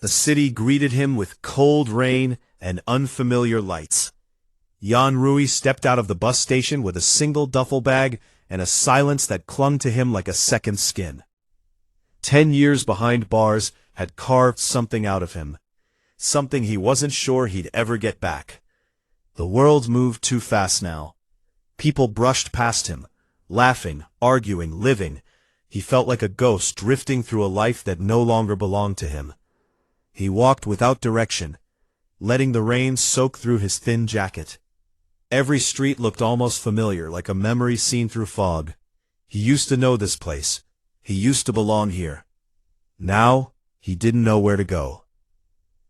The city greeted him with cold rain and unfamiliar lights. Yan Rui stepped out of the bus station with a single duffel bag and a silence that clung to him like a second skin. 10 years behind bars had carved something out of him, something he wasn't sure he'd ever get back. The world moved too fast now. People brushed past him, laughing, arguing, living. He felt like a ghost drifting through a life that no longer belonged to him. He walked without direction, letting the rain soak through his thin jacket. Every street looked almost familiar, like a memory seen through fog. He used to know this place. He used to belong here. Now, he didn't know where to go.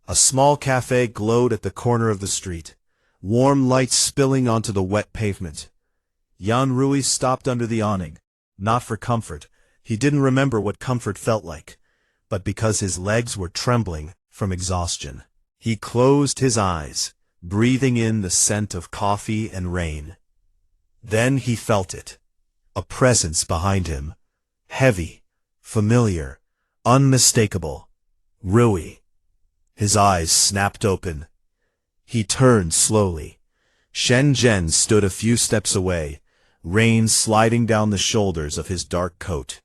A small cafe glowed at the corner of the street, warm lights spilling onto the wet pavement. Yan Rui stopped under the awning, not for comfort. He didn't remember what comfort felt like, but because his legs were trembling from exhaustion. He closed his eyes, breathing in the scent of coffee and rain. Then he felt it, a presence behind him, heavy, familiar, unmistakable. Rui. His eyes snapped open. He turned slowly. Shen Zhen stood a few steps away, rain sliding down the shoulders of his dark coat.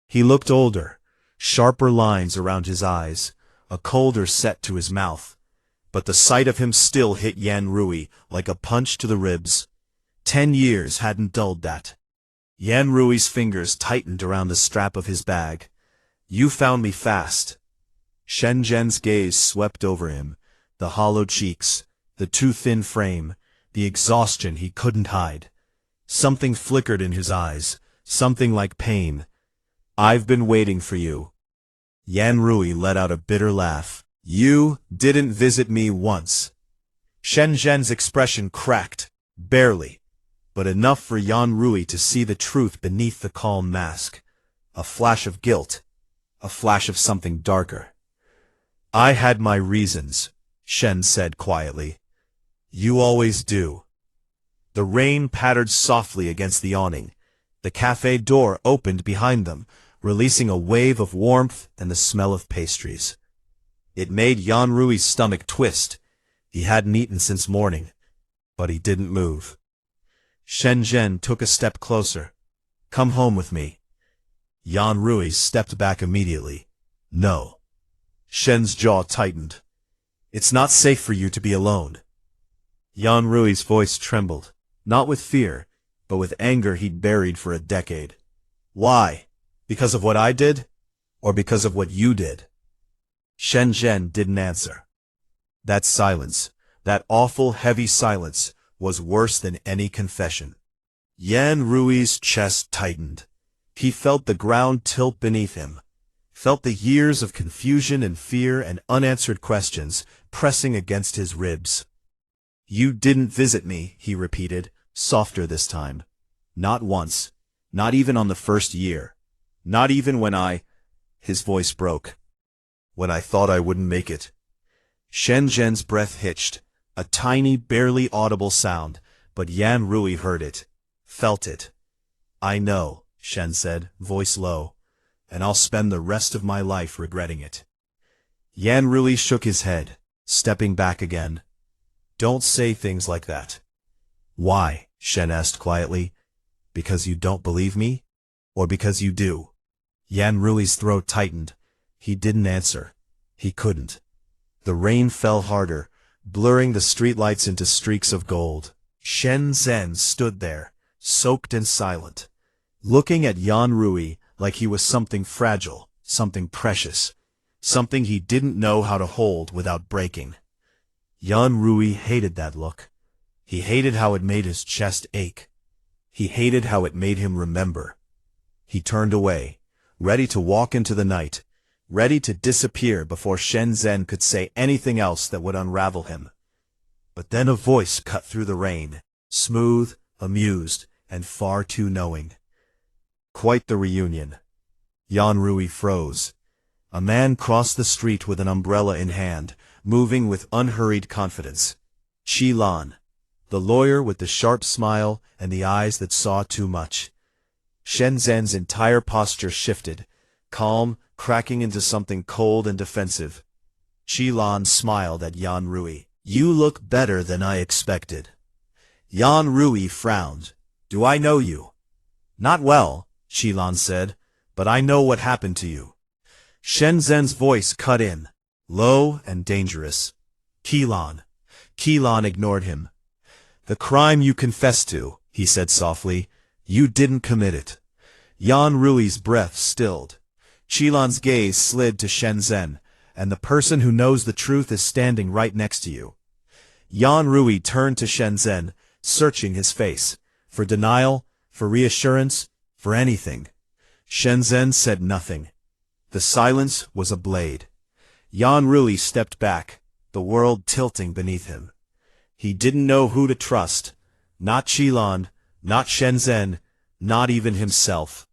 He looked older, sharper lines around his eyes, a colder set to his mouth. But the sight of him still hit Yan Rui like a punch to the ribs. 10 years hadn't dulled that. Yan Rui's fingers tightened around the strap of his bag. You found me fast. Shen Zhen's gaze swept over him, the hollow cheeks, the too thin frame, the exhaustion he couldn't hide. Something flickered in his eyes, something like pain. I've been waiting for you. Yan Rui let out a bitter laugh. You didn't visit me once. Shen Zhen's expression cracked, barely, but enough for Yan Rui to see the truth beneath the calm mask. A flash of guilt, a flash of something darker. I had my reasons, Shen said quietly. You always do. The rain pattered softly against the awning. The cafe door opened behind them, releasing a wave of warmth and the smell of pastries. It made Yan Rui's stomach twist. He hadn't eaten since morning, but he didn't move. Shen Zhen took a step closer. Come home with me. Yan Rui stepped back immediately. No. Shen's jaw tightened. It's not safe for you to be alone. Yan Rui's voice trembled, not with fear, but with anger he'd buried for a decade. Why? Because of what I did? Or because of what you did? Shen Zhen didn't answer. That silence, that awful heavy silence, was worse than any confession. Yan Rui's chest tightened. He felt the ground tilt beneath him, felt the years of confusion and fear and unanswered questions pressing against his ribs. You didn't visit me, he repeated, softer this time. Not once, not even on the first year, not even when His voice broke. When I thought I wouldn't make it. Shen Zhen's breath hitched, a tiny, barely audible sound, but Yan Rui heard it, felt it. I know, Shen said, voice low, and I'll spend the rest of my life regretting it. Yan Rui shook his head, stepping back again. Don't say things like that. Why? Shen asked quietly. Because you don't believe me? Or because you do? Yan Rui's throat tightened. He didn't answer. He couldn't. The rain fell harder, blurring the streetlights into streaks of gold. Shen Zhen stood there, soaked and silent, looking at Yan Rui like he was something fragile, something precious, something he didn't know how to hold without breaking. Yan Rui hated that look. He hated how it made his chest ache. He hated how it made him remember. He turned away, ready to walk into the night, ready to disappear before Shen Zhen could say anything else that would unravel him. But then a voice cut through the rain, smooth, amused, and far too knowing. Quite the reunion. Yan Rui froze. A man crossed the street with an umbrella in hand, moving with unhurried confidence. Chi Lan, the lawyer with the sharp smile and the eyes that saw too much. Shen Zhen's entire posture shifted, calm, cracking into something cold and defensive. Qilan smiled at Yan Rui. You look better than I expected. Yan Rui frowned. Do I know you? Not well, Qilan said, but I know what happened to you. Shenzhen's voice cut in, low and dangerous. Qilan. Qilan ignored him. The crime you confessed to, he said softly, you didn't commit it. Yan Rui's breath stilled. Qilan's gaze slid to Shenzhen, and the person who knows the truth is standing right next to you. Yan Rui turned to Shenzhen, searching his face, for denial, for reassurance, for anything. Shenzhen said nothing. The silence was a blade. Yan Rui stepped back, the world tilting beneath him. He didn't know who to trust. Not Qilan, not Shenzhen, not even himself.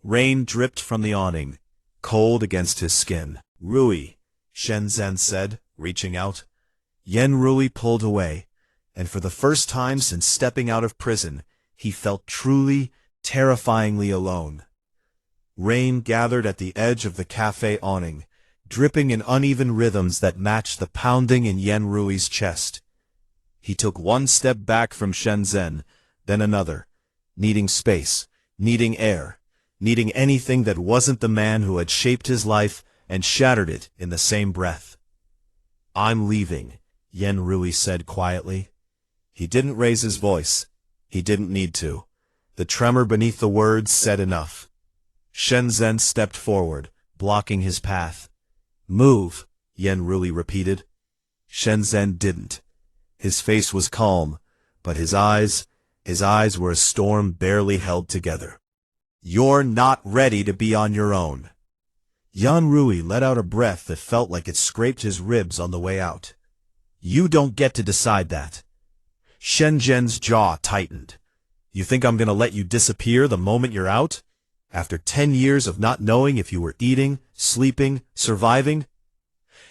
Rain dripped from the awning, cold against his skin. Rui, Shenzhen said, reaching out. Yan Rui pulled away, and for the first time since stepping out of prison, he felt truly, terrifyingly alone. Rain gathered at the edge of the cafe awning, dripping in uneven rhythms that matched the pounding in Yan Rui's chest. He took one step back from Shenzhen, then another, needing space, needing air, needing anything that wasn't the man who had shaped his life and shattered it in the same breath. I'm leaving, Yan Rui said quietly. He didn't raise his voice. He didn't need to. The tremor beneath the words said enough. Shenzhen stepped forward, blocking his path. Move, Yan Rui repeated. Shenzhen didn't. His face was calm, but his eyes were a storm barely held together. You're not ready to be on your own. Yan Rui let out a breath that felt like it scraped his ribs on the way out. You don't get to decide that. Shenzhen's jaw tightened. You think I'm gonna let you disappear the moment you're out? After 10 years of not knowing if you were eating, sleeping, surviving?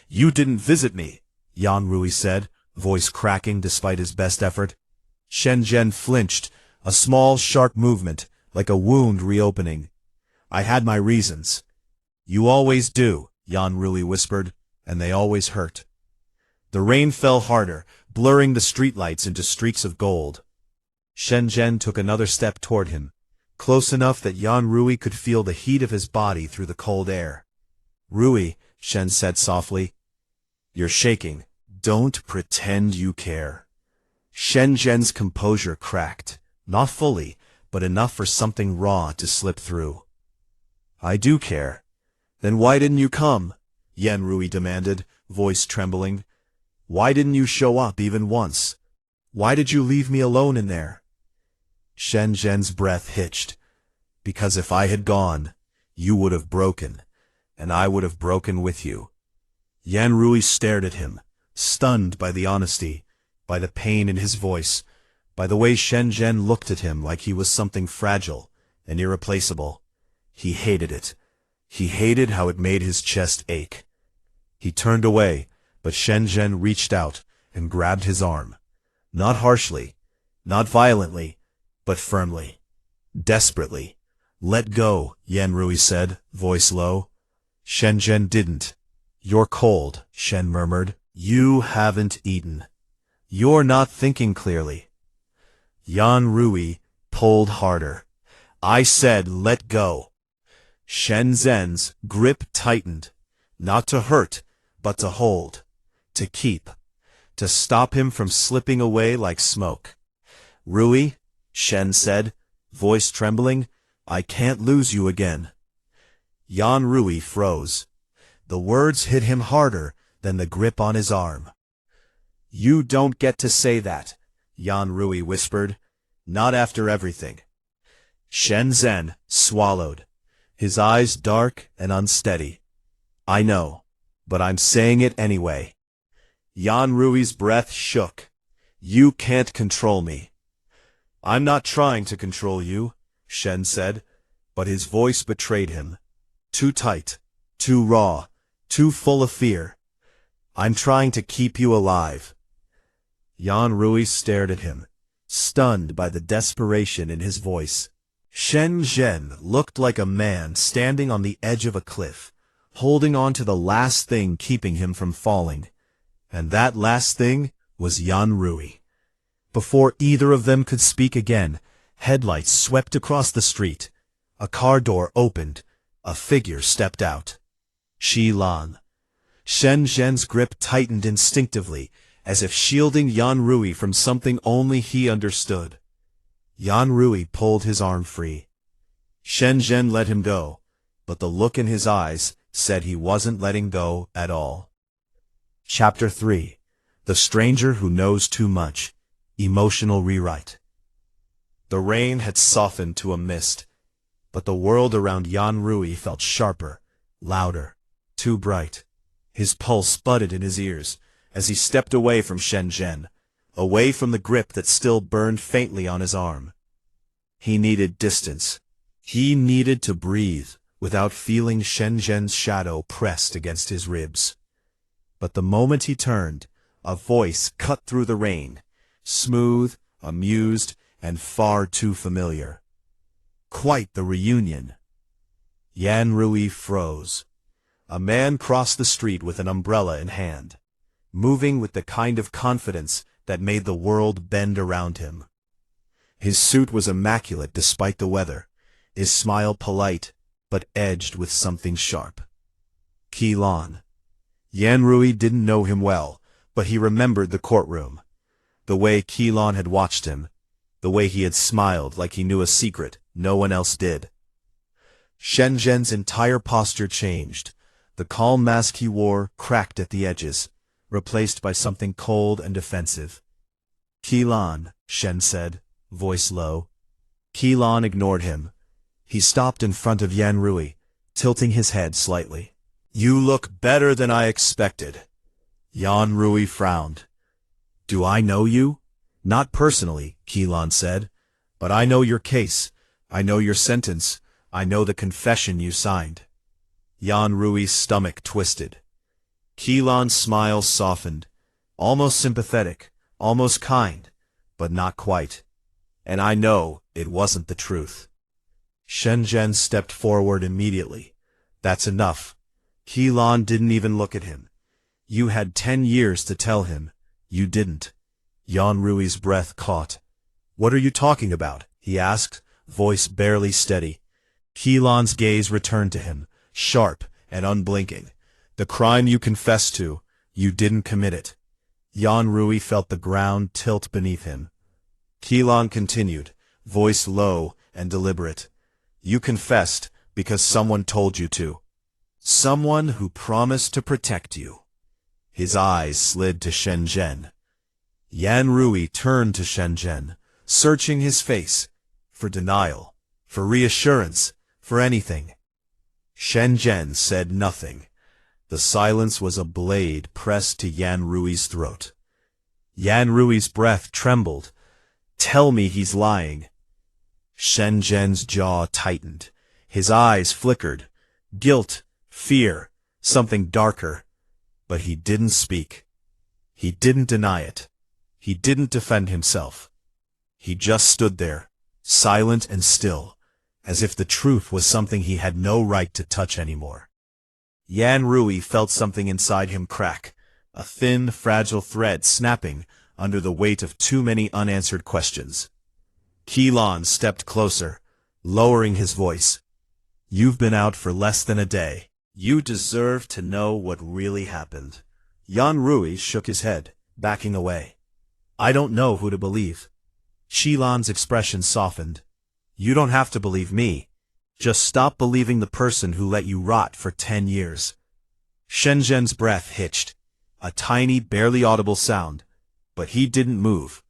You didn't visit me, Yan Rui said, voice cracking despite his best effort. Shenzhen flinched, a small, sharp movement, like a wound reopening. I had my reasons. You always do, Yan Rui whispered, and they always hurt. The rain fell harder, blurring the streetlights into streaks of gold. Shenzhen took another step toward him, close enough that Yan Rui could feel the heat of his body through the cold air. Rui, Shen said softly, you're shaking. Don't pretend you care. Shenzhen's composure cracked, not fully, but enough for something raw to slip through. I do care. Then why didn't you come? Yan Rui demanded, voice trembling. Why didn't you show up even once? Why did you leave me alone in there? Shenzhen's breath hitched. Because if I had gone, you would have broken, and I would have broken with you. Yan Rui stared at him, stunned by the honesty, by the pain in his voice, by the way Shenzhen looked at him like he was something fragile and irreplaceable. He hated it. He hated how it made his chest ache. He turned away, but Shenzhen reached out and grabbed his arm. Not harshly, not violently, but firmly, desperately. Let go, Yan Rui said, voice low. Shenzhen didn't. You're cold, Shen murmured. You haven't eaten. You're not thinking clearly. Yan Rui pulled harder. I said let go. Shenzhen's grip tightened, not to hurt, but to hold, to keep, to stop him from slipping away like smoke. Rui, Shen said, voice trembling, I can't lose you again. Yan Rui froze. The words hit him harder than the grip on his arm. You don't get to say that, Yan Rui whispered. Not after everything. Shenzhen swallowed, his eyes dark and unsteady. I know, but I'm saying it anyway. Yan Rui's breath shook. You can't control me. I'm not trying to control you, Shen said, but his voice betrayed him. Too tight, too raw, too full of fear. I'm trying to keep you alive. Yan Rui stared at him, stunned by the desperation in his voice. Shenzhen looked like a man standing on the edge of a cliff, holding on to the last thing keeping him from falling. And that last thing was Yan Rui. Before either of them could speak again, headlights swept across the street. A car door opened. A figure stepped out. Lan. Shen Zhen's grip tightened instinctively, as if shielding Yan Rui from something only he understood. Yan Rui pulled his arm free. Shen Zhen let him go, but the look in his eyes said he wasn't letting go at all. Chapter 3. The Stranger Who Knows Too Much. Emotional Rewrite. The rain had softened to a mist, but the world around Yan Rui felt sharper, louder, too bright. His pulse budded in his ears as he stepped away from Shen Zhen, away from the grip that still burned faintly on his arm. He needed distance. He needed to breathe without feeling Shen Zhen's shadow pressed against his ribs. But the moment he turned, a voice cut through the rain, smooth, amused, and far too familiar. Quite the reunion. Yan Rui froze. A man crossed the street with an umbrella in hand, moving with the kind of confidence that made the world bend around him. His suit was immaculate despite the weather, his smile polite, but edged with something sharp. Lan. Yan Rui didn't know him well, but he remembered the courtroom. The way Lan had watched him, the way he had smiled like he knew a secret no one else did. Shen Zhen's entire posture changed. The calm mask he wore cracked at the edges, replaced by something cold and defensive. Lan, Shen said, voice low. Lan ignored him. He stopped in front of Yan Rui, tilting his head slightly. You look better than I expected. Yan Rui frowned. Do I know you? Not personally, Lan said, but I know your case. I know your sentence. I know the confession you signed. Yan Rui's stomach twisted. Lan's smile softened, almost sympathetic, almost kind, but not quite. And I know it wasn't the truth. Shen Zhen stepped forward immediately. That's enough. Lan didn't even look at him. You had 10 years to tell him. You didn't. Yan Rui's breath caught. What are you talking about? He asked, voice barely steady. Lan's gaze returned to him, sharp and unblinking. The crime you confessed to, you didn't commit it. Yan Rui felt the ground tilt beneath him. Lan continued, voice low and deliberate. You confessed because someone told you to. Someone who promised to protect you. His eyes slid to Shen Zhen. Yan Rui turned to Shen Zhen, searching his face, for denial, for reassurance, for anything. Shen Zhen said nothing. The silence was a blade pressed to Yan Rui's throat. Yan Rui's breath trembled. Tell me he's lying. Shen Zhen's jaw tightened. His eyes flickered. Guilt, fear, something darker. But he didn't speak. He didn't deny it. He didn't defend himself. He just stood there, silent and still, as if the truth was something he had no right to touch anymore. Yan Rui felt something inside him crack, a thin, fragile thread snapping under the weight of too many unanswered questions. Lan stepped closer, lowering his voice. You've been out for less than a day. You deserve to know what really happened. Yan Rui shook his head, backing away. I don't know who to believe. Lan's expression softened. You don't have to believe me. Just stop believing the person who let you rot for 10 years. Shen Zhen's breath hitched, a tiny, barely audible sound, but he didn't move.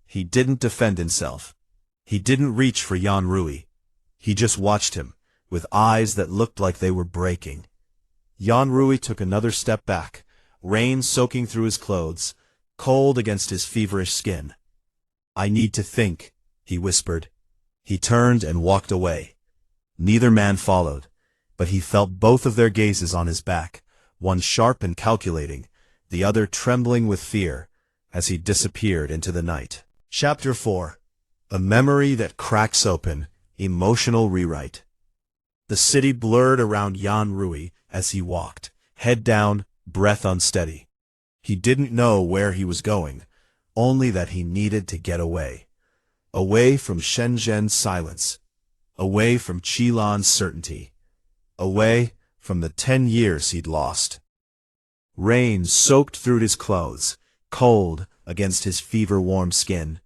He didn't defend himself. He didn't reach for Yan Rui. He just watched him, with eyes that looked like they were breaking. Yan Rui took another step back, rain soaking through his clothes, cold against his feverish skin. I need to think, he whispered. He turned and walked away. Neither man followed, but he felt both of their gazes on his back, one sharp and calculating, the other trembling with fear, as he disappeared into the night. Chapter 4. A Memory That Cracks Open. Emotional Rewrite. The city blurred around Yan Rui, as he walked, head down, breath unsteady. He didn't know where he was going, only that he needed to get away. Away from Shenzhen's silence. Away from Qilan's certainty. Away from the 10 years he'd lost. Rain soaked through his clothes, cold against his fever-warm skin.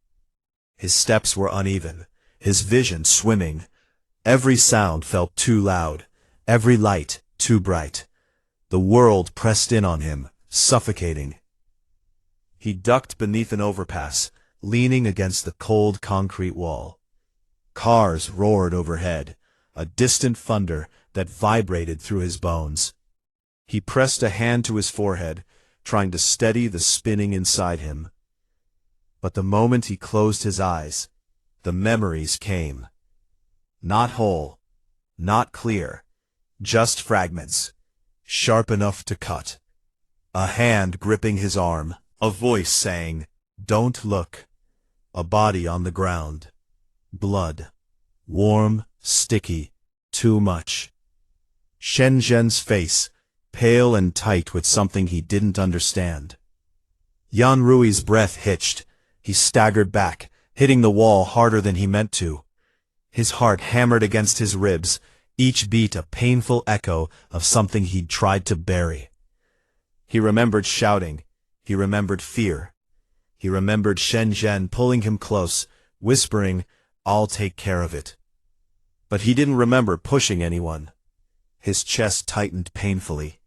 His steps were uneven, his vision swimming. Every sound felt too loud, every light too bright. The world pressed in on him, suffocating. He ducked beneath an overpass, leaning against the cold concrete wall. Cars roared overhead, a distant thunder that vibrated through his bones. He pressed a hand to his forehead, trying to steady the spinning inside him. But the moment he closed his eyes, the memories came. Not whole, not clear, just fragments, sharp enough to cut. A hand gripping his arm, a voice saying, "Don't look." A body on the ground. Blood. Warm, sticky, too much. Shenzhen's face, pale and tight with something he didn't understand. Yan Rui's breath hitched. He staggered back, hitting the wall harder than he meant to. His heart hammered against his ribs, each beat a painful echo of something he'd tried to bury. He remembered shouting. He remembered fear. He remembered Shenzhen pulling him close, whispering, "I'll take care of it." But he didn't remember pushing anyone. His chest tightened painfully.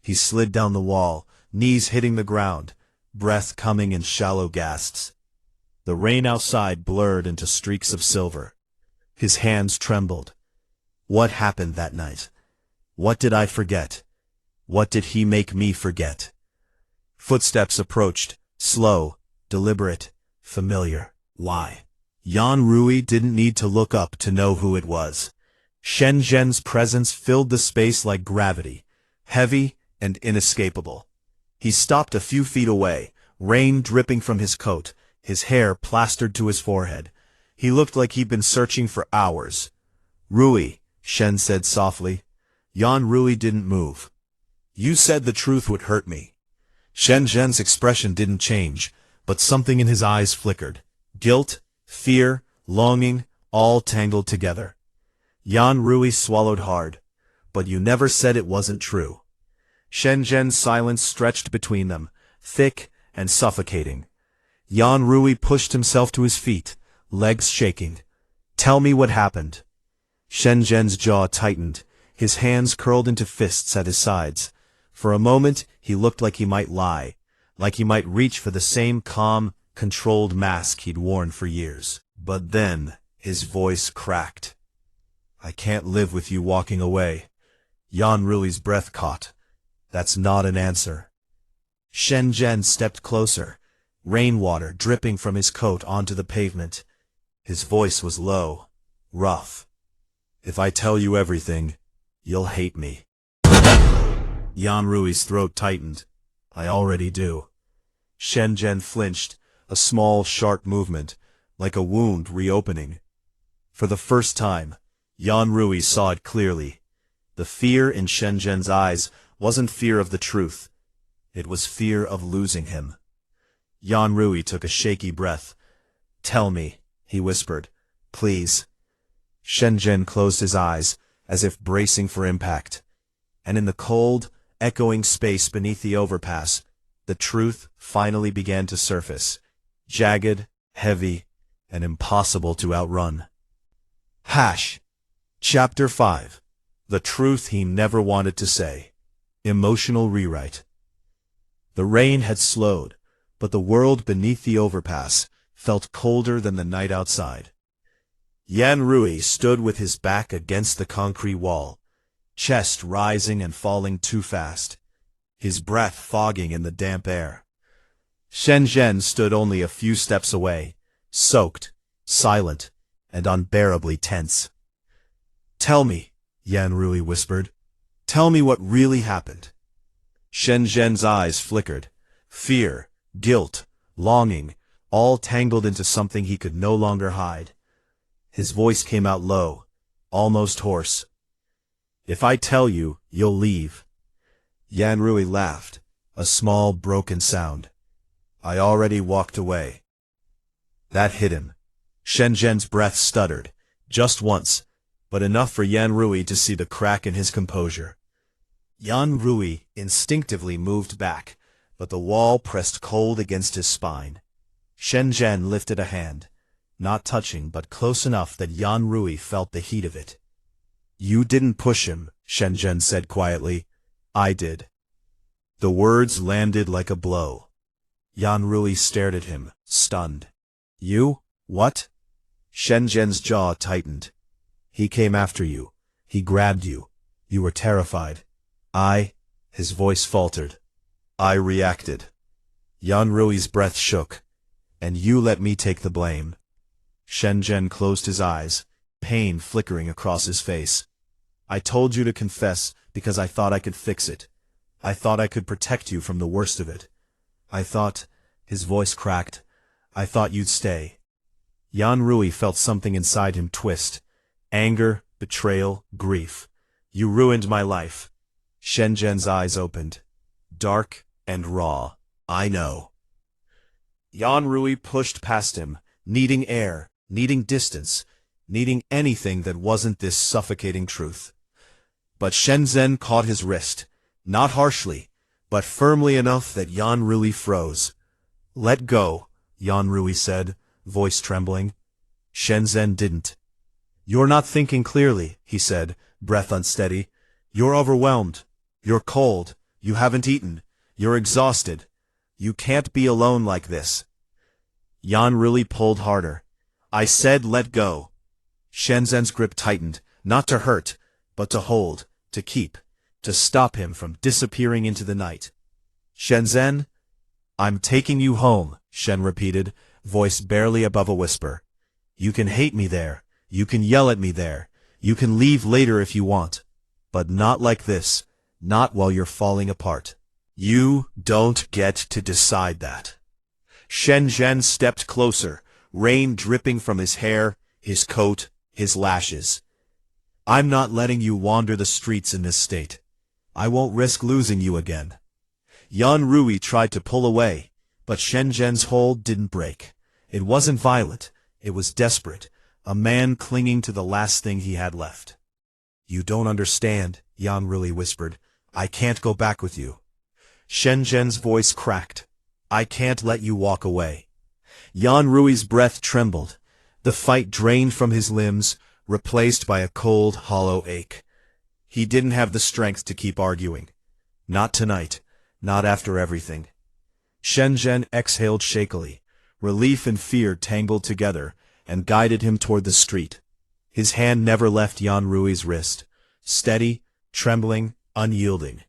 He slid down the wall, knees hitting the ground, breath coming in shallow gasps. The rain outside blurred into streaks of silver. His hands trembled. What happened that night? What did I forget? What did he make me forget? Footsteps approached, slow, deliberate, familiar. Why? Yan Rui didn't need to look up to know who it was. Shenzhen's presence filled the space like gravity, heavy and inescapable. He stopped a few feet away, rain dripping from his coat, his hair plastered to his forehead. He looked like he'd been searching for hours. "Rui," Shen said softly. Yan Rui didn't move. "You said the truth would hurt me." Shenzhen's expression didn't change, but something in his eyes flickered. Guilt, fear, longing, all tangled together. Yan Rui swallowed hard. "But you never said it wasn't true." Shenzhen's silence stretched between them, thick and suffocating. Yan Rui pushed himself to his feet, legs shaking. "Tell me what happened." Shenzhen's jaw tightened, his hands curled into fists at his sides. For a moment, he looked like he might lie, like he might reach for the same calm, controlled mask he'd worn for years. But then, his voice cracked. "I can't live with you walking away." Yan Rui's breath caught. "That's not an answer." Shenzhen stepped closer, rainwater dripping from his coat onto the pavement. His voice was low, rough. "If I tell you everything, you'll hate me." Yan Rui's throat tightened. "I already do." Shenzhen flinched, a small, sharp movement, like a wound reopening. For the first time, Yan Rui saw it clearly. The fear in Shenzhen's eyes wasn't fear of the truth. It was fear of losing him. Yan Rui took a shaky breath. "Tell me," he whispered. "Please." Shenzhen closed his eyes, as if bracing for impact. And in the cold, echoing space beneath the overpass, the truth finally began to surface, jagged, heavy, and impossible to outrun. Chapter 5. The Truth He Never Wanted to Say. Emotional Rewrite. The rain had slowed, but the world beneath the overpass felt colder than the night outside. Yan Rui stood with his back against the concrete wall, chest rising and falling too fast, his breath fogging in the damp air. Shenzhen stood only a few steps away, soaked, silent, and unbearably tense. "Tell me," Yan Rui whispered. "Tell me what really happened." Shenzhen's eyes flickered. Fear, guilt, longing, all tangled into something he could no longer hide. His voice came out low, almost hoarse. If I tell you, you'll leave. Yan Rui laughed, a small, broken sound. I already walked away. That hit him. Shen Zhen's breath stuttered, just once, but enough for Yan Rui to see the crack in his composure. Yan Rui instinctively moved back, but the wall pressed cold against his spine. Shen Zhen lifted a hand, not touching but close enough that Yan Rui felt the heat of it. You didn't push him, Shen Zhen said quietly. I did. The words landed like a blow. Yan Rui stared at him, stunned. You? What? Shen Zhen's jaw tightened. He came after you. He grabbed you. You were terrified. His voice faltered. I reacted. Yan Rui's breath shook. And you let me take the blame. Shen Zhen closed his eyes, pain flickering across his face. I told you to confess because I thought I could fix it. I thought I could protect you from the worst of it. I thought, his voice cracked, I thought you'd stay. Yan Rui felt something inside him twist. Anger, betrayal, grief. You ruined my life. Shen Zhen's eyes opened. Dark and raw. I know. Yan Rui pushed past him, needing air, needing distance, needing anything that wasn't this suffocating truth. But Shen Zhen caught his wrist, not harshly, but firmly enough that Yan Rui froze. Let go, Yan Rui said, voice trembling. Shen Zhen didn't. You're not thinking clearly, he said, breath unsteady. You're overwhelmed. You're cold. You haven't eaten. You're exhausted. You can't be alone like this. Yan Rui pulled harder. I said let go. Shen Zhen's grip tightened, not to hurt, but to hold, to keep, to stop him from disappearing into the night. Shen Zhen? I'm taking you home, Shen repeated, voice barely above a whisper. You can hate me there. You can yell at me there. You can leave later if you want. But not like this. Not while you're falling apart. You don't get to decide that. Shen Zhen stepped closer, rain dripping from his hair, his coat, his lashes. I'm not letting you wander the streets in this state. I won't risk losing you again. Yan Rui tried to pull away, but Shen Zhen's hold didn't break. It wasn't violent. It was desperate. A man clinging to the last thing he had left. You don't understand, Yan Rui whispered. I can't go back with you. Shen Zhen's voice cracked. I can't let you walk away. Yan Rui's breath trembled. The fight drained from his limbs, replaced by a cold, hollow ache. He didn't have the strength to keep arguing. Not tonight. Not after everything. Shen Zhen exhaled shakily. Relief and fear tangled together, and guided him toward the street. His hand never left Yan Rui's wrist. Steady, trembling, unyielding.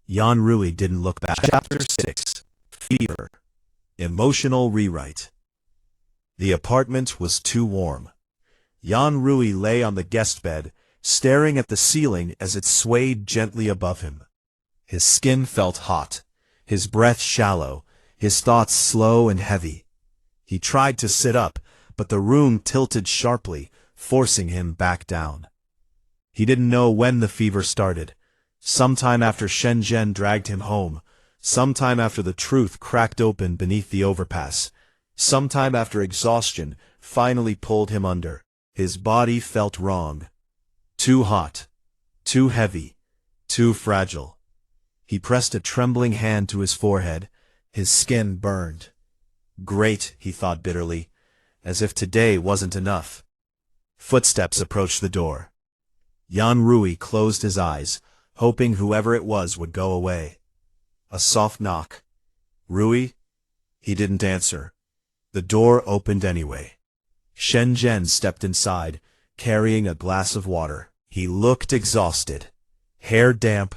Yan Rui didn't look back. Chapter 6. Fever. Emotional rewrite. The apartment was too warm. Yan Rui lay on the guest bed, staring at the ceiling as it swayed gently above him. His skin felt hot, his breath shallow, his thoughts slow and heavy. He tried to sit up, but the room tilted sharply, forcing him back down. He didn't know when the fever started. Sometime after Shen Zhen dragged him home, sometime after the truth cracked open beneath the overpass, sometime after exhaustion finally pulled him under. His body felt wrong. Too hot, too heavy, too fragile. He pressed a trembling hand to his forehead. His skin burned. Great, he thought bitterly, as if today wasn't enough. Footsteps approached the door. Yan Rui closed his eyes, hoping whoever it was would go away. A soft knock. Rui? He didn't answer. The door opened anyway. Shen Zhen stepped inside, carrying a glass of water. He looked exhausted. Hair damp,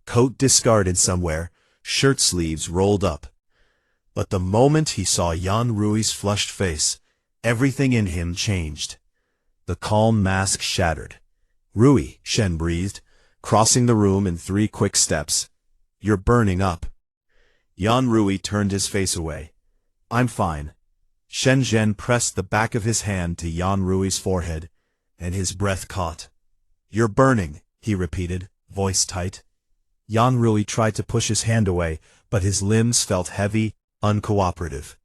coat discarded somewhere, shirt sleeves rolled up. But the moment he saw Yan Rui's flushed face, everything in him changed. The calm mask shattered. Rui, Shen breathed, crossing the room in 3 quick steps. You're burning up. Yan Rui turned his face away. I'm fine. Shen Zhen pressed the back of his hand to Yan Rui's forehead, and his breath caught. You're burning, he repeated, voice tight. Yan Rui tried to push his hand away, but his limbs felt heavy, uncooperative.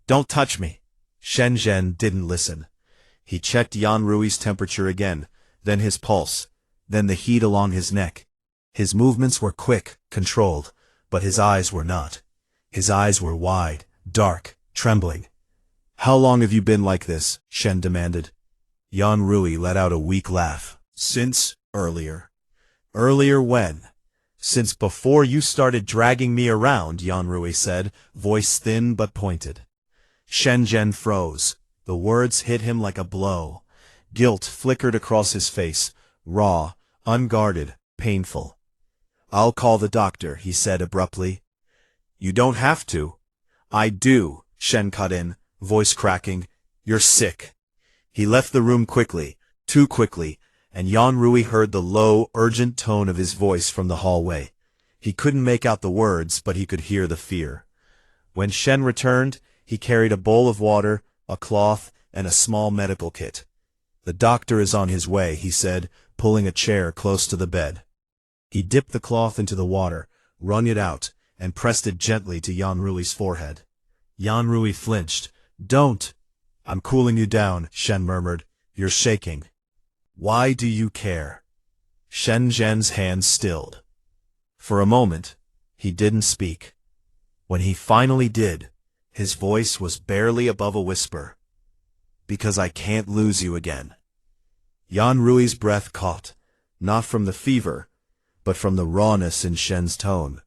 Don't touch me. Shen Zhen didn't listen. He checked Yan Rui's temperature again, then his pulse, then the heat along his neck. His movements were quick, controlled, but his eyes were not. His eyes were wide, dark, trembling. How long have you been like this? Shen demanded. Yan Rui let out a weak laugh. Since earlier. Earlier when? Since before you started dragging me around, Yan Rui said, voice thin but pointed. Shen Zhen froze. The words hit him like a blow. Guilt flickered across his face, raw, unguarded, painful. I'll call the doctor, he said abruptly. You don't have to. I do, Shen cut in, voice cracking. You're sick. He left the room quickly, too quickly, and Yan Rui heard the low, urgent tone of his voice from the hallway. He couldn't make out the words, but he could hear the fear. When Shen returned, he carried a bowl of water, a cloth, and a small medical kit. The doctor is on his way, he said, pulling a chair close to the bed. He dipped the cloth into the water, wrung it out, and pressed it gently to Yan Rui's forehead. Yan Rui flinched. Don't! I'm cooling you down, Shen murmured. You're shaking. Why do you care? Shen Zhen's hands stilled. For a moment, he didn't speak. When he finally did, his voice was barely above a whisper. Because I can't lose you again. Yan Rui's breath caught, not from the fever, but from the rawness in Shen's tone.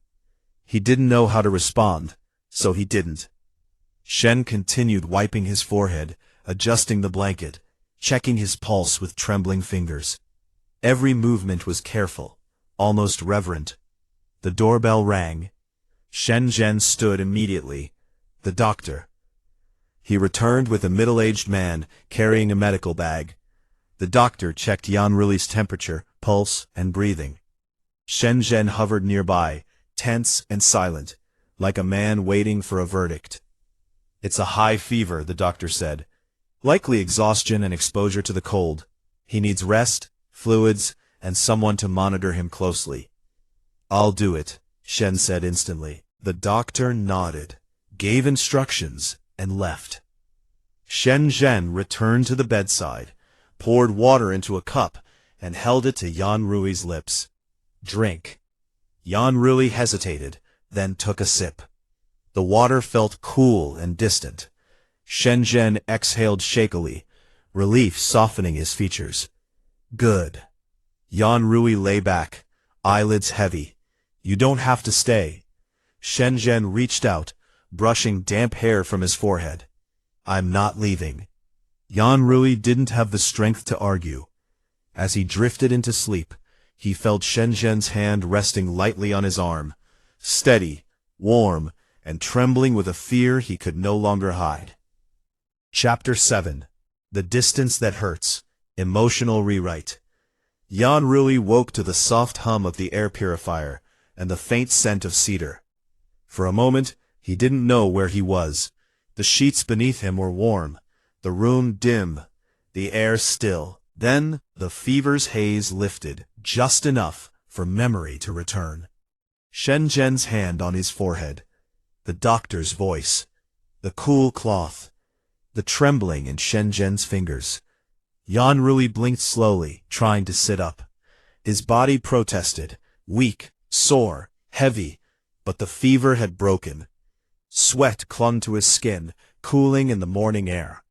He didn't know how to respond, so he didn't. Shen continued wiping his forehead, adjusting the blanket, checking his pulse with trembling fingers. Every movement was careful, almost reverent. The doorbell rang. Shen Zhen stood immediately. The doctor. He returned with a middle-aged man carrying a medical bag. The doctor checked Yan Rui's temperature, pulse, and breathing. Shen Zhen hovered nearby, tense and silent, like a man waiting for a verdict. It's a high fever, the doctor said. Likely exhaustion and exposure to the cold. He needs rest, fluids, and someone to monitor him closely. I'll do it, Shen said instantly. The doctor nodded, gave instructions, and left. Shen Zhen returned to the bedside, poured water into a cup, and held it to Yan Rui's lips. Drink. Yan Rui hesitated, then took a sip. The water felt cool and distant. Shen Zhen exhaled shakily, relief softening his features. Good. Yan Rui lay back, eyelids heavy. You don't have to stay. Shen Zhen reached out, brushing damp hair from his forehead. I'm not leaving. Yan Rui didn't have the strength to argue. As he drifted into sleep, he felt Shen Zhen's hand resting lightly on his arm, steady, warm, and trembling with a fear he could no longer hide. Chapter 7. The Distance That Hurts. Emotional Rewrite. Yan Rui woke to the soft hum of the air purifier and the faint scent of cedar. For a moment, he didn't know where he was. The sheets beneath him were warm, the room dim, the air still. Then the fever's haze lifted, just enough for memory to return. Shen Zhen's hand on his forehead, the doctor's voice, the cool cloth, the trembling in Shen Zhen's fingers. Yan Rui blinked slowly, trying to sit up. His body protested, weak, sore, heavy, but the fever had broken. Sweat clung to his skin, cooling in the morning air.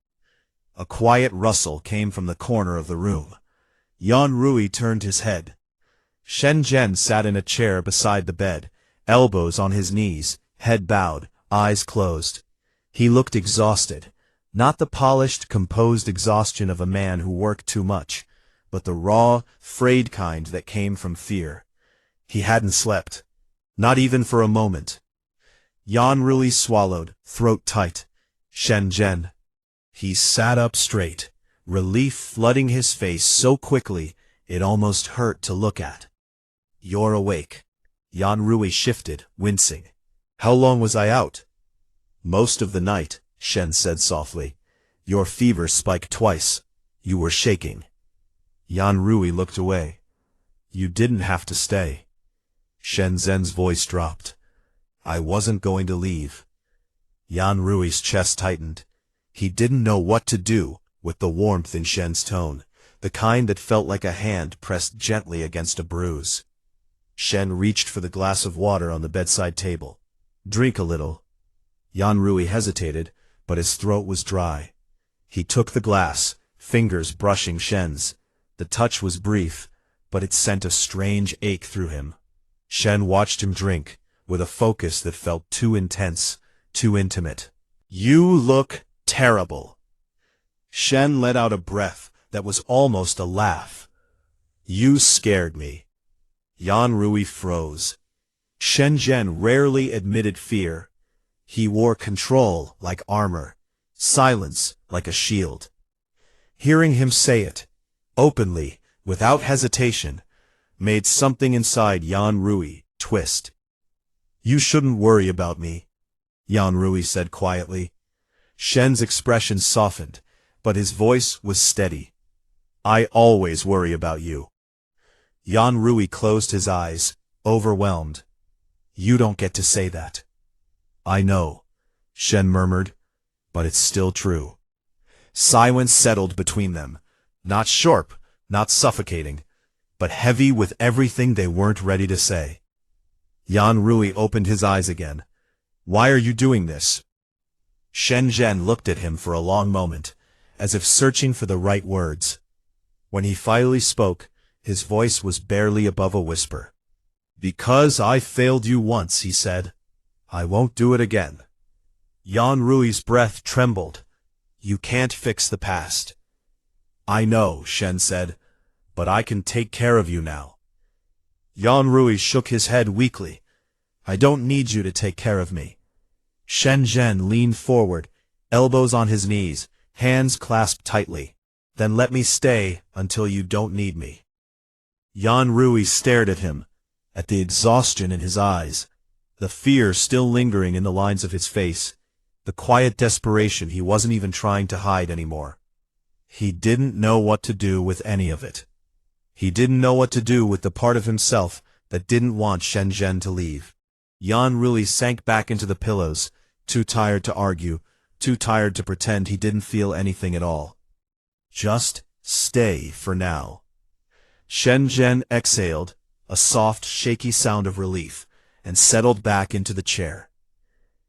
A quiet rustle came from the corner of the room. Yan Rui turned his head. Shen Zhen sat in a chair beside the bed, elbows on his knees, head bowed, eyes closed. He looked exhausted, not the polished, composed exhaustion of a man who worked too much, but the raw, frayed kind that came from fear. He hadn't slept, not even for a moment. Yan Rui swallowed, throat tight. Shen Zhen. He sat up straight, relief flooding his face so quickly it almost hurt to look at. You're awake. Yan Rui shifted, wincing. How long was I out? Most of the night, Shen said softly. Your fever spiked twice. You were shaking. Yan Rui looked away. You didn't have to stay. Shen Zhen's voice dropped. I wasn't going to leave. Yan Rui's chest tightened. He didn't know what to do with the warmth in Shen's tone, the kind that felt like a hand pressed gently against a bruise. Shen reached for the glass of water on the bedside table. Drink a little. Yan Rui hesitated, but his throat was dry. He took the glass, fingers brushing Shen's. The touch was brief, but it sent a strange ache through him. Shen watched him drink, with a focus that felt too intense, too intimate. You look terrible. Shen let out a breath that was almost a laugh. You scared me. Yan Rui froze. Shen Zhen rarely admitted fear. He wore control like armor, silence like a shield. Hearing him say it, openly, without hesitation, made something inside Yan Rui twist. You shouldn't worry about me, Yan Rui said quietly. Shen's expression softened, but his voice was steady. I always worry about you. Yan Rui closed his eyes, overwhelmed. You don't get to say that. I know, Shen murmured, but it's still true. Silence settled between them, not sharp, not suffocating, but heavy with everything they weren't ready to say. Yan Rui opened his eyes again. Why are you doing this? Shen Zhen looked at him for a long moment, as if searching for the right words. When he finally spoke, his voice was barely above a whisper. Because I failed you once, he said. I won't do it again. Yan Rui's breath trembled. You can't fix the past. I know, Shen said, but I can take care of you now. Yan Rui shook his head weakly. I don't need you to take care of me. Shen Zhen leaned forward, elbows on his knees, hands clasped tightly. Then let me stay until you don't need me. Yan Rui stared at him, at the exhaustion in his eyes, the fear still lingering in the lines of his face, the quiet desperation he wasn't even trying to hide anymore. He didn't know what to do with any of it. He didn't know what to do with the part of himself that didn't want Shen Zhen to leave. Yan Rui sank back into the pillows, too tired to argue, too tired to pretend he didn't feel anything at all. Just stay for now. Shen Zhen exhaled, a soft, shaky sound of relief, and settled back into the chair.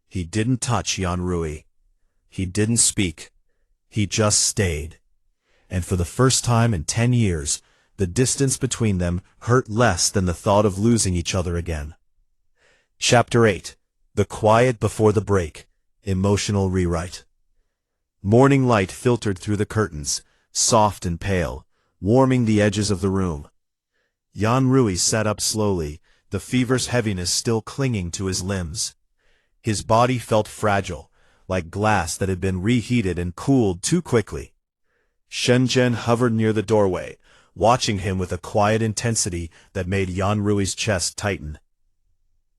He didn't touch Yan Rui. He didn't speak. He just stayed. And for the first time in 10 years, the distance between them hurt less than the thought of losing each other again. Chapter 8. The Quiet Before the Break. Emotional Rewrite. Morning light filtered through the curtains, soft and pale, warming the edges of the room. Yan Rui sat up slowly, the feverish heaviness still clinging to his limbs. His body felt fragile, like glass that had been reheated and cooled too quickly. Shen Zhen hovered near the doorway, watching him with a quiet intensity that made Yan Rui's chest tighten.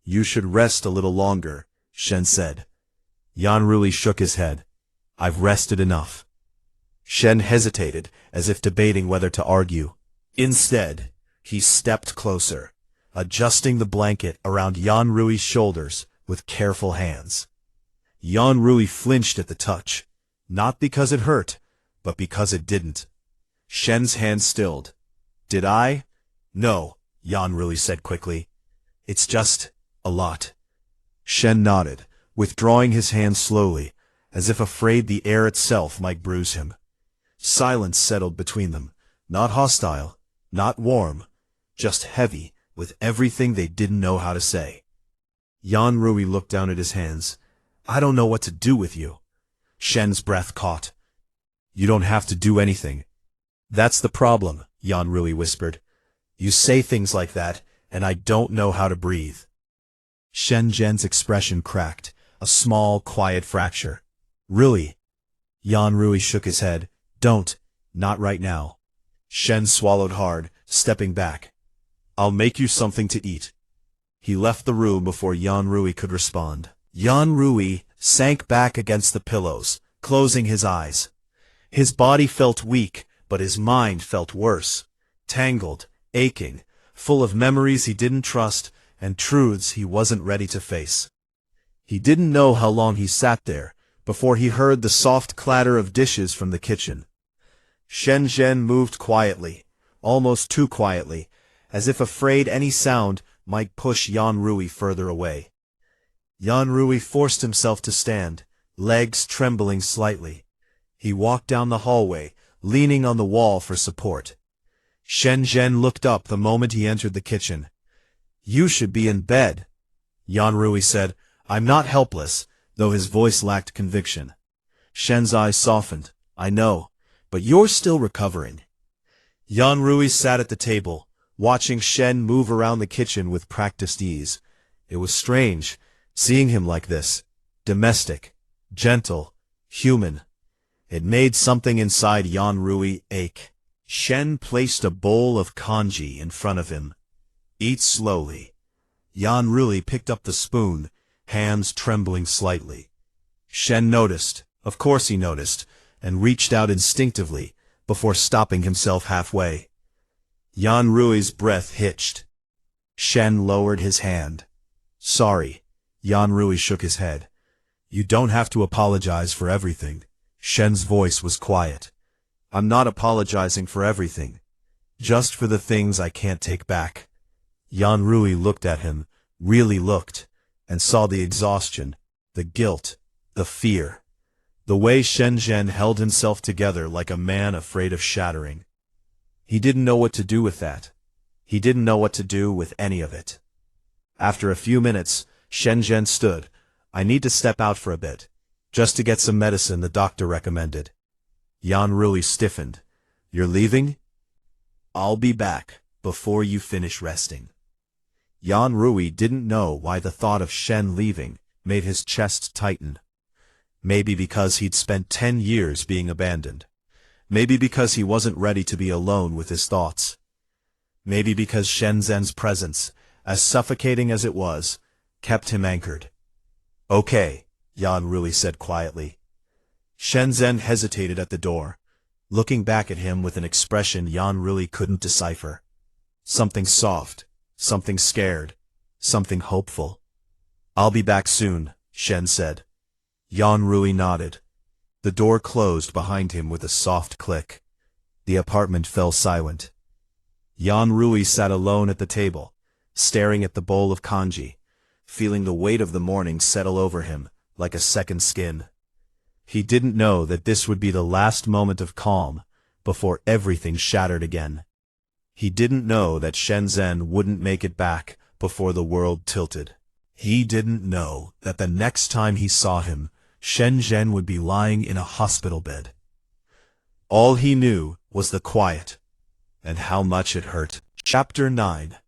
You should rest a little longer, Shen said. Yan Rui shook his head. I've rested enough. Shen hesitated, as if debating whether to argue. Instead, he stepped closer, adjusting the blanket around Yan Rui's shoulders with careful hands. Yan Rui flinched at the touch, not because it hurt, but because it didn't. Shen's hand stilled. Did I? No, Yan Rui said quickly. It's just a lot. Shen nodded, withdrawing his hand slowly, as if afraid the air itself might bruise him. Silence settled between them, not hostile, not warm, just heavy with everything they didn't know how to say. Yan Rui looked down at his hands. I don't know what to do with you. Shen's breath caught. You don't have to do anything. That's the problem, Yan Rui whispered. You say things like that, and I don't know how to breathe. Shen Zhen's expression cracked, a small, quiet fracture. Really? Yan Rui shook his head. Don't. Not right now. Shen swallowed hard, stepping back. I'll make you something to eat. He left the room before Yan Rui could respond. Yan Rui sank back against the pillows, closing his eyes. His body felt weak, but his mind felt worse. Tangled, aching, full of memories he didn't trust and truths he wasn't ready to face. He didn't know how long he sat there before he heard the soft clatter of dishes from the kitchen. Shen Zhen moved quietly, almost too quietly, as if afraid any sound might push Yan Rui further away. Yan Rui forced himself to stand, legs trembling slightly. He walked down the hallway, leaning on the wall for support. Shen Zhen looked up the moment he entered the kitchen. "You should be in bed," Yan Rui said. "I'm not helpless," though his voice lacked conviction. Shen's eyes softened. "I know, but you're still recovering." Yan Rui sat at the table, watching Shen move around the kitchen with practiced ease. It was strange, seeing him like this, domestic, gentle, human. It made something inside Yan Rui ache. Shen placed a bowl of congee in front of him. "Eat slowly." Yan Rui picked up the spoon, hands trembling slightly. Shen noticed, of course he noticed, and reached out instinctively, before stopping himself halfway. Yan Rui's breath hitched. Shen lowered his hand. "Sorry." Yan Rui shook his head. "You don't have to apologize for everything." Shen's voice was quiet. "I'm not apologizing for everything. Just for the things I can't take back." Yan Rui looked at him, really looked, and saw the exhaustion, the guilt, the fear. The way Shen Zhen held himself together like a man afraid of shattering. He didn't know what to do with that. He didn't know what to do with any of it. After a few minutes, Shen Zhen stood. "I need to step out for a bit, just to get some medicine the doctor recommended." Yan Rui stiffened. "You're leaving?" "I'll be back before you finish resting." Yan Rui didn't know why the thought of Shen leaving made his chest tighten. Maybe because he'd spent 10 years being abandoned. Maybe because he wasn't ready to be alone with his thoughts. Maybe because Shen Zhen's presence, as suffocating as it was, kept him anchored. "Okay," Yan Rui said quietly. Shen Zhen hesitated at the door, looking back at him with an expression Yan Rui couldn't decipher. Something soft, something scared, something hopeful. "I'll be back soon," Shen said. Yan Rui nodded. The door closed behind him with a soft click. The apartment fell silent. Yan Rui sat alone at the table, staring at the bowl of congee, feeling the weight of the morning settle over him like a second skin. He didn't know that this would be the last moment of calm before everything shattered again. He didn't know that Shen Zhen wouldn't make it back before the world tilted. He didn't know that the next time he saw him, Shen Zhen would be lying in a hospital bed. All he knew was the quiet, and how much it hurt. Chapter 9.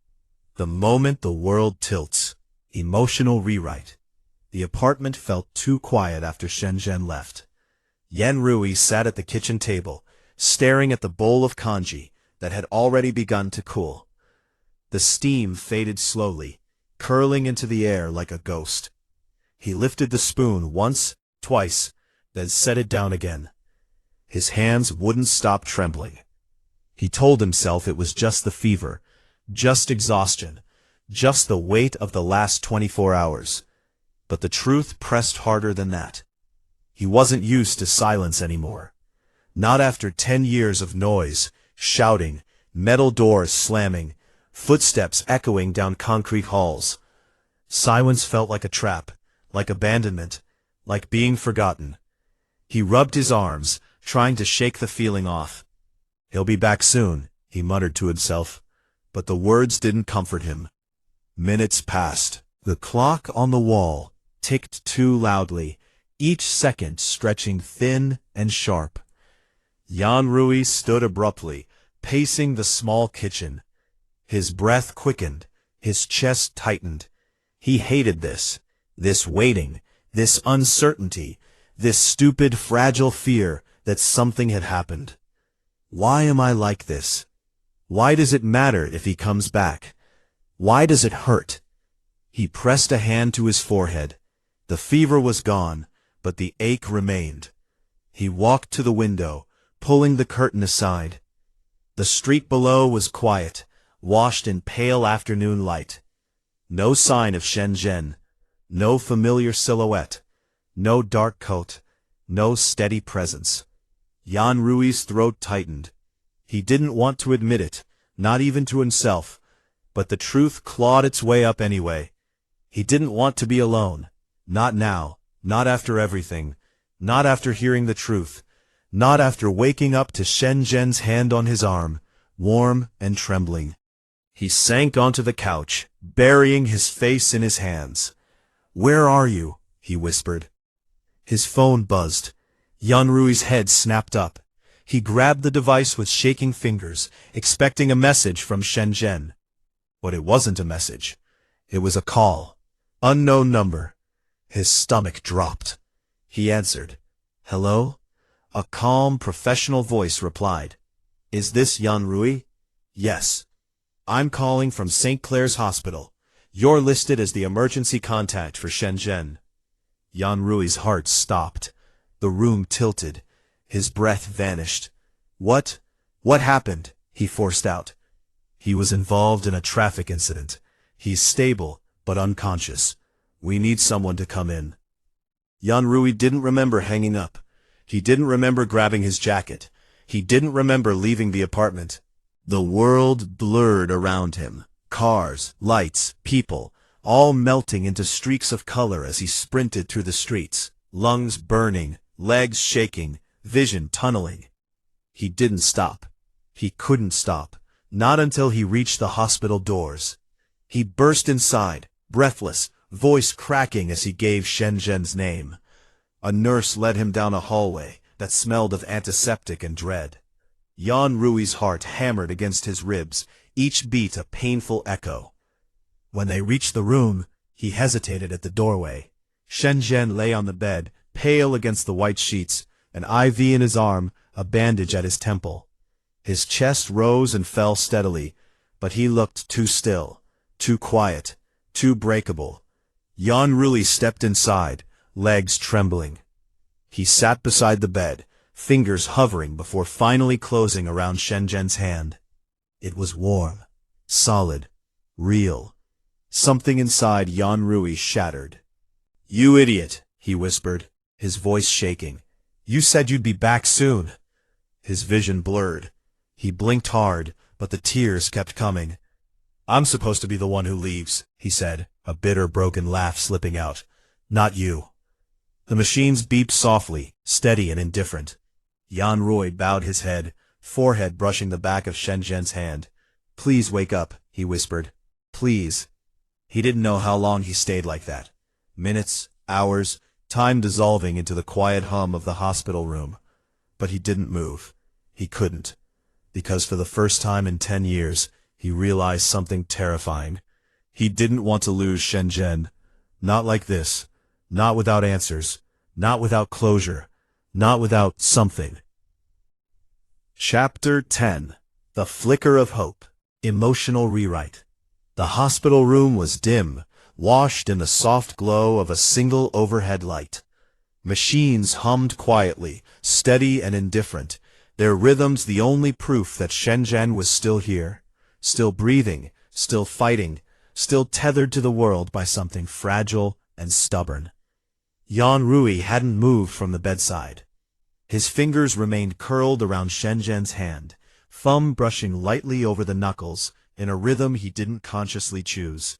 The moment the world tilts. Emotional rewrite. The apartment felt too quiet after Shen Zhen left. Yan Rui sat at the kitchen table, staring at the bowl of congee that had already begun to cool. The steam faded slowly, curling into the air like a ghost. He lifted the spoon once, twice, then set it down again. His hands wouldn't stop trembling. He told himself it was just the fever, just exhaustion, just the weight of the last 24 hours. But the truth pressed harder than that. He wasn't used to silence anymore. Not after 10 years of noise, shouting, metal doors slamming, footsteps echoing down concrete halls. Silence felt like a trap, like abandonment, like being forgotten. He rubbed his arms, trying to shake the feeling off. "He'll be back soon," he muttered to himself, but the words didn't comfort him. Minutes passed. The clock on the wall ticked too loudly, each second stretching thin and sharp. Yan Rui stood abruptly, pacing the small kitchen. His breath quickened, his chest tightened. He hated this waiting, this uncertainty, this stupid, fragile fear that something had happened. Why am I like this? Why does it matter if he comes back? Why does it hurt? He pressed a hand to his forehead. The fever was gone, but the ache remained. He walked to the window, pulling the curtain aside. The street below was quiet, washed in pale afternoon light. No sign of Shenzhen, no familiar silhouette, no dark coat, no steady presence. Yan Rui's throat tightened. He didn't want to admit it, not even to himself, but the truth clawed its way up anyway. He didn't want to be alone. Not now, not after everything, not after hearing the truth, not after waking up to Shenzhen's hand on his arm, warm and trembling. He sank onto the couch, burying his face in his hands. "Where are you?" he whispered. His phone buzzed. Yan Rui's head snapped up. He grabbed the device with shaking fingers, expecting a message from Shenzhen. But it wasn't a message. It was a call. Unknown number. His stomach dropped. He answered. "Hello?" A calm, professional voice replied. "Is this Yan Rui?" "Yes. I'm calling from St. Clair's Hospital. You're listed as the emergency contact for Shenzhen." Yan Rui's heart stopped. The room tilted. His breath vanished. What happened?" he forced out. "He was involved in a traffic incident. He's stable, but unconscious. We need someone to come in." Yan Rui didn't remember hanging up. He didn't remember grabbing his jacket. He didn't remember leaving the apartment. The world blurred around him. Cars, lights, people, all melting into streaks of color as he sprinted through the streets, lungs burning, legs shaking, vision tunneling. He didn't stop. He couldn't stop, not until he reached the hospital doors. He burst inside, breathless, voice cracking as he gave Shenzhen's name. A nurse led him down a hallway that smelled of antiseptic and dread. Yan Rui's heart hammered against his ribs, each beat a painful echo. When they reached the room, he hesitated at the doorway. Shenzhen lay on the bed, pale against the white sheets, an IV in his arm, a bandage at his temple. His chest rose and fell steadily, but he looked too still, too quiet, too breakable. Yan Rui stepped inside, legs trembling. He sat beside the bed, fingers hovering before finally closing around Shenzhen's hand. It was warm, solid, real. Something inside Yan Rui shattered. "You idiot," he whispered, his voice shaking. "You said you'd be back soon." His vision blurred. He blinked hard, but the tears kept coming. "I'm supposed to be the one who leaves," he said, a bitter, broken laugh slipping out. "Not you." The machines beeped softly, steady and indifferent. Yan Rui bowed his head, forehead brushing the back of Shenzhen's hand. "Please wake up," he whispered. "Please." He didn't know how long he stayed like that. Minutes, hours, time dissolving into the quiet hum of the hospital room. But he didn't move. He couldn't. Because for the first time in 10 years, he realized something terrifying. He didn't want to lose Shenzhen. Not like this. Not without answers. Not without closure. Not without something. Chapter 10. The Flicker of Hope. Emotional Rewrite. The hospital room was dim, washed in the soft glow of a single overhead light. Machines hummed quietly, steady and indifferent, their rhythms the only proof that Shenzhen was still here, still breathing, still fighting, still tethered to the world by something fragile and stubborn. Yan Rui hadn't moved from the bedside. His fingers remained curled around Shenzhen's hand, thumb brushing lightly over the knuckles, in a rhythm he didn't consciously choose.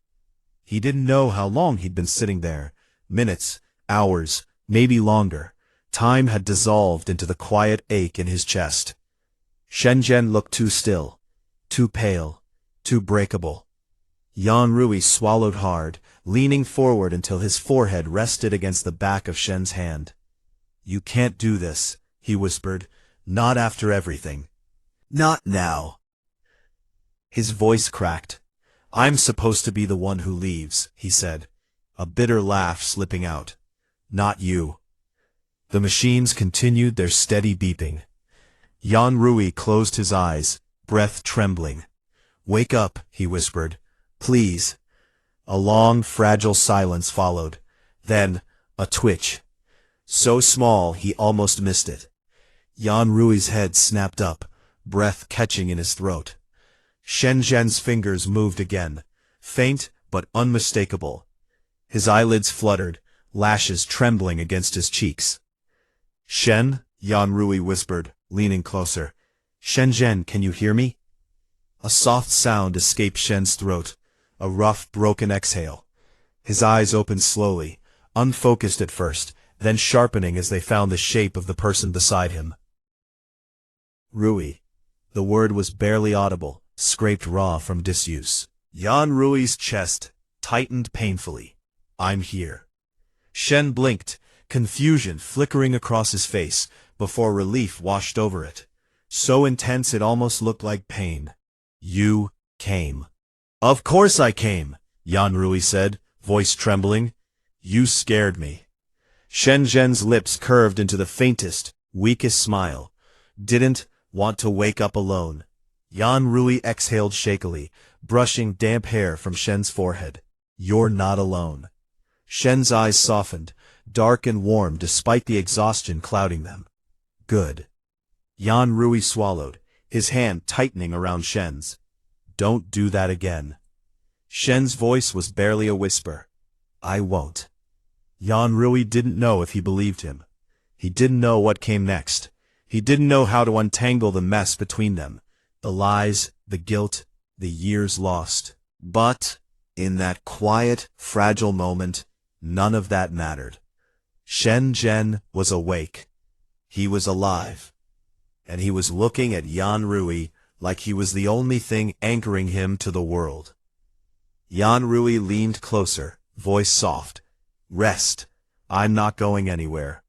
He didn't know how long he'd been sitting there. Minutes, hours, maybe longer. Time had dissolved into the quiet ache in his chest. Shenzhen looked too still, too pale, too breakable. Yan Rui swallowed hard, leaning forward until his forehead rested against the back of Shen's hand. "You can't do this," he whispered. "Not after everything. Not now." His voice cracked. "I'm supposed to be the one who leaves," he said, a bitter laugh slipping out. "Not you." The machines continued their steady beeping. Yan Rui closed his eyes, breath trembling. "Wake up," he whispered. "Please." A long, fragile silence followed. Then, a twitch. So small he almost missed it. Yan Rui's head snapped up, breath catching in his throat. Shen Zhen's fingers moved again, faint but unmistakable. His eyelids fluttered, lashes trembling against his cheeks. "Shen," Yan Rui whispered, leaning closer. "Shen Zhen, can you hear me?" A soft sound escaped Shen's throat, a rough, broken exhale. His eyes opened slowly, unfocused at first, then sharpening as they found the shape of the person beside him. "Rui." The word was barely audible, scraped raw from disuse. Yan Rui's chest tightened painfully. "I'm here." Shen blinked, confusion flickering across his face, before relief washed over it. So intense it almost looked like pain. "You came." "Of course I came," Yan Rui said, voice trembling. "You scared me." Shen Zhen's lips curved into the faintest, weakest smile. "Didn't want to wake up alone." Yan Rui exhaled shakily, brushing damp hair from Shen's forehead. "You're not alone." Shen's eyes softened, dark and warm despite the exhaustion clouding them. "Good." Yan Rui swallowed, his hand tightening around Shen's. "Don't do that again." Shen's voice was barely a whisper. "I won't." Yan Rui didn't know if he believed him. He didn't know what came next. He didn't know how to untangle the mess between them. The lies, the guilt, the years lost. But, in that quiet, fragile moment, none of that mattered. Shen Zhen was awake. He was alive. And he was looking at Yan Rui like he was the only thing anchoring him to the world. Yan Rui leaned closer, voice soft. "Rest. I'm not going anywhere."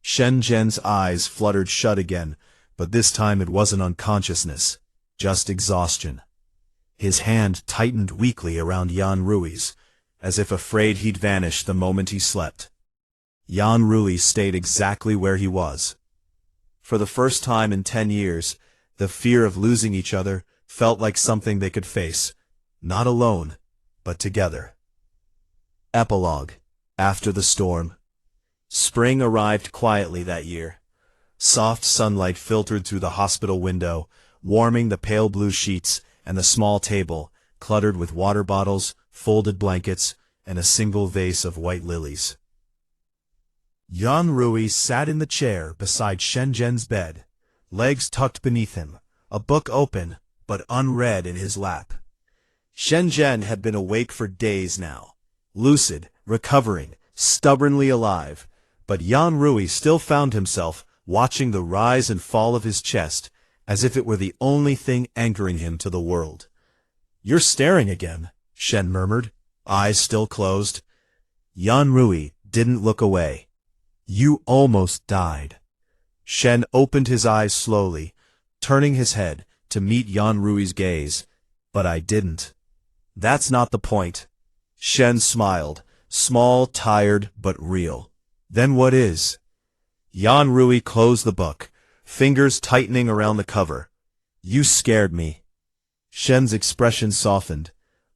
Shen Zhen's eyes fluttered shut again, but this time it wasn't unconsciousness, just exhaustion. His hand tightened weakly around Yan Rui's, as if afraid he'd vanish the moment he slept. Yan Rui stayed exactly where he was. For the first time in 10 years, the fear of losing each other felt like something they could face, not alone, but together. Epilogue. After the storm. Spring arrived quietly that year. Soft sunlight filtered through the hospital window, warming the pale blue sheets and the small table, cluttered with water bottles, folded blankets, and a single vase of white lilies. Yan Rui sat in the chair beside Shen Zhen's bed, legs tucked beneath him, a book open but unread in his lap. Shen Zhen had been awake for days now, lucid, recovering, stubbornly alive, but Yan Rui still found himself watching the rise and fall of his chest as if it were the only thing anchoring him to the world. "You're staring again," Shen murmured, eyes still closed. Yan Rui didn't look away. "You almost died." Shen opened his eyes slowly, turning his head to meet Yan Rui's gaze. "But I didn't." "That's not the point." Shen smiled, small, tired, but real. "Then what is?" Yan Rui closed the book, fingers tightening around the cover. "You scared me." Shen's expression softened.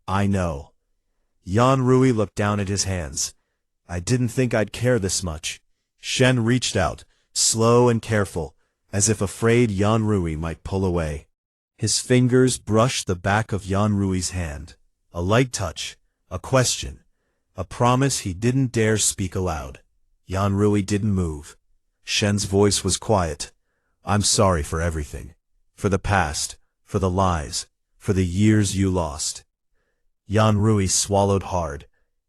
"I know." Yan Rui looked down at his hands. "I didn't think I'd care this much." Shen reached out, slow and careful, as if afraid Yan Rui might pull away. His fingers brushed the back of Yan Rui's hand. A light touch, a question, a promise he didn't dare speak aloud. Yan Rui didn't move. Shen's voice was quiet. "I'm sorry for everything. For the past, for the lies, for the years you lost." Yan Rui swallowed hard.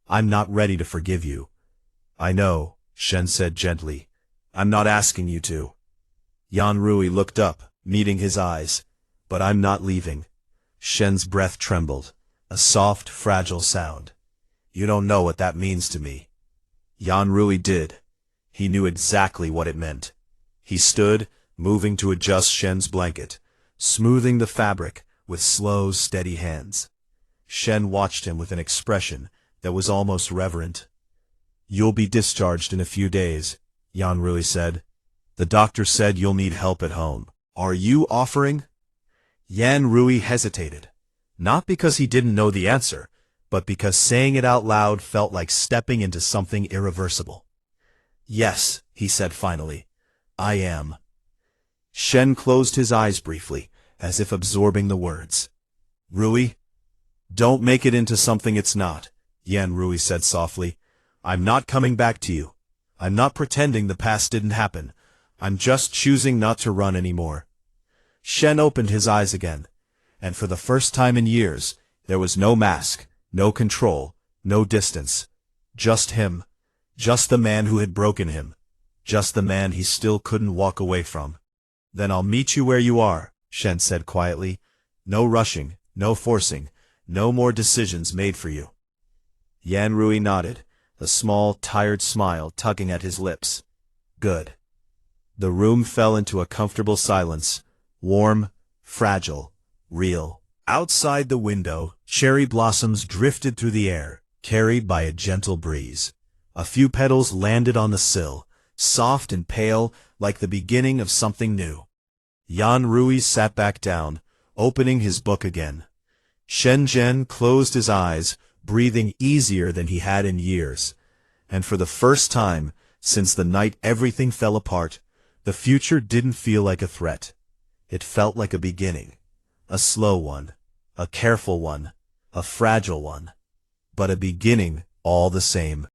"I'm not ready to forgive you." "I know," Shen said gently. "I'm not asking you to." Yan Rui looked up, meeting his eyes. "But I'm not leaving." Shen's breath trembled, a soft, fragile sound. "You don't know what that means to me." Yan Rui did. He knew exactly what it meant. He stood, moving to adjust Shen's blanket, smoothing the fabric with slow, steady hands. Shen watched him with an expression that was almost reverent. "You'll be discharged in a few days," Yan Rui said. "The doctor said you'll need help at home. Are you offering?" Yan Rui hesitated, not because he didn't know the answer, but because saying it out loud felt like stepping into something irreversible. "Yes," he said finally, "I am." Shen closed his eyes briefly, as if absorbing the words. Rui, don't make it into something it's not, Yan Rui said softly. I'm not coming back to you. I'm not pretending the past didn't happen. I'm just choosing not to run anymore. Shen opened his eyes again, and for the first time in years, there was no mask, no control, no distance. Just him. Just the man who had broken him. Just the man he still couldn't walk away from. Then I'll meet you where you are, Shen said quietly. No rushing, no forcing, no more decisions made for you. Yan Rui nodded, a small, tired smile tugging at his lips. Good. The room fell into a comfortable silence, warm, fragile, real. Outside the window, cherry blossoms drifted through the air, carried by a gentle breeze. A few petals landed on the sill, soft and pale, like the beginning of something new. Yan Rui sat back down, opening his book again. Shen Zhen closed his eyes, breathing easier than he had in years. And for the first time, since the night everything fell apart, the future didn't feel like a threat. It felt like a beginning. A slow one, a careful one, a fragile one. But a beginning all the same.